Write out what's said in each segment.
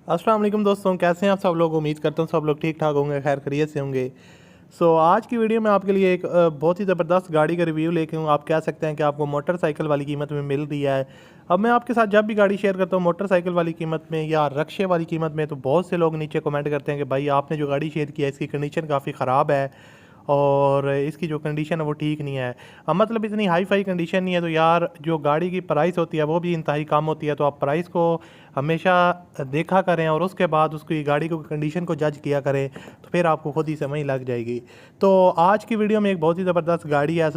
अस्सलाम वालेकुम दोस्तों, कैसे हैं आप सब लोग। उम्मीद करता हूँ सब लोग ठीक ठाक होंगे, खैर खैरियत से होंगे। आज की वीडियो में आपके लिए एक बहुत ही ज़बरदस्त गाड़ी का रिव्यू लेके हूँ। आप कह सकते हैं कि आपको मोटरसाइकिल वाली कीमत में मिल रही है। अब मैं आपके साथ जब भी गाड़ी शेयर करता हूँ मोटरसाइकिल वाली कीमत में या रक्शे वाली कीमत में, तो बहुत से लोग नीचे कमेंट करते हैं कि भाई आपने जो गाड़ी शेयर की है इसकी कंडीशन काफ़ी ख़राब है और इसकी जो कंडीशन है वो ठीक नहीं है। अब मतलब इतनी हाई फाई कंडीशन नहीं है, तो यार जो गाड़ी की प्राइस होती है वो भी इंतहाई कम होती है। तो आप प्राइस को हमेशा देखा करें और उसके बाद उसकी गाड़ी को कंडीशन को जज किया करें, तो फिर आपको खुद ही समझ लग जाएगी। तो आज की वीडियो में एक बहुत ही ज़बरदस्त गाड़ी है,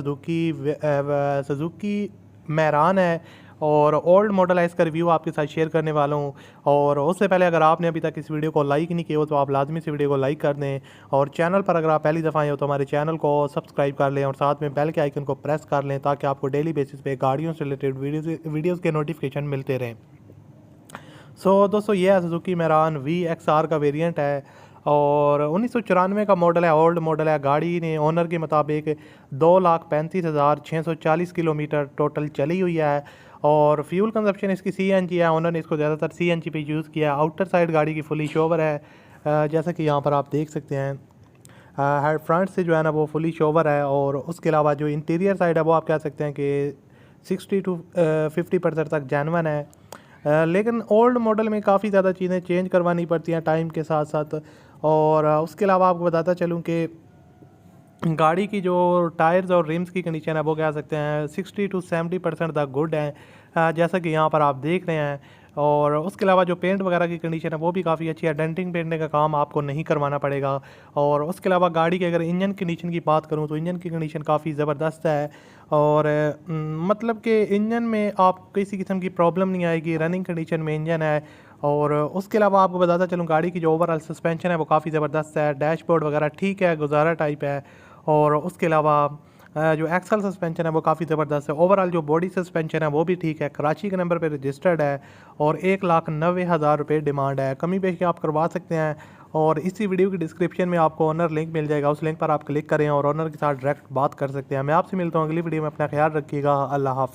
सुजुकी मैरान है और ओल्ड मॉडल है। इसका रिव्यू आपके साथ शेयर करने वाला हूँ। और उससे पहले अगर आपने अभी तक इस वीडियो को लाइक नहीं किया हो तो आप लाजमी से वीडियो को लाइक कर दें, और चैनल पर अगर आप पहली दफ़ा आए हो तो हमारे चैनल को सब्सक्राइब कर लें और साथ में बेल के आइकन को प्रेस कर लें, ताकि आपको डेली बेसिस पे गाड़ियों से रिलेटेड वीडियोज़ के नोटिफिकेशन मिलते रहें। दोस्तों, ये है सुजुकी मैरान VXR का वेरिएंट है और 1994 का मॉडल है, ओल्ड मॉडल है। गाड़ी ने ओनर के मुताबिक 2,35,640 किलोमीटर टोटल चली हुई है। और फ्यूल कंजप्शन इसकी CNG है। ओनर ने इसको ज़्यादातर CNG पे यूज़ किया है। आउटर साइड गाड़ी की फुली शोवर है, जैसा कि यहाँ पर आप देख सकते हैं। हेड फ्रंट से जो है ना वो फुली शोवर है, और उसके अलावा जो इंटीरियर साइड है वो आप कह सकते हैं कि 60 to 50% तक जेनवन है। लेकिन ओल्ड मॉडल में काफ़ी ज़्यादा चीज़ें चेंज करवानी पड़ती हैं टाइम के साथ साथ। और उसके अलावा आपको बताता चलूँ कि गाड़ी की जो टायर्स और रिम्स की कंडीशन है वो कह सकते हैं 60 to 70% तक गुड है, जैसा कि यहाँ पर आप देख रहे हैं। और उसके अलावा जो पेंट वगैरह की कंडीशन है वो भी काफ़ी अच्छी है। डेंटिंग पेंटिंग का काम आपको नहीं करवाना पड़ेगा। और उसके अलावा गाड़ी की अगर इंजन कंडीशन की बात करूँ तो इंजन की कंडीशन काफ़ी ज़बरदस्त है। और मतलब कि इंजन में आप किसी किस्म की प्रॉब्लम नहीं आएगी, रनिंग कंडीशन में इंजन है। और उसके अलावा आपको बताता चलूँ गाड़ी की जो ओवरऑल सस्पेंशन है वो काफ़ी ज़बरदस्त है। डैशबोर्ड वगैरह ठीक है, गुजारा टाइप है। और उसके अलावा जो एक्सल सस्पेंशन है वो काफ़ी ज़बरदस्त है। ओवरऑल जो बॉडी सस्पेंशन है वो भी ठीक है। कराची के नंबर पे रजिस्टर्ड है और 1,90,000 रुपये डिमांड है। कमी पेशी आप करवा सकते हैं। और इसी वीडियो की डिस्क्रिप्शन में आपको ऑनर लिंक मिल जाएगा, उस लिंक पर आप क्लिक करें और ऑनर के साथ डायरेक्ट बात कर सकते हैं। मैं आपसे मिलता हूँ अगली वीडियो में। अपना ख्याल रखिएगा। अल्लाह हाफ़िज़।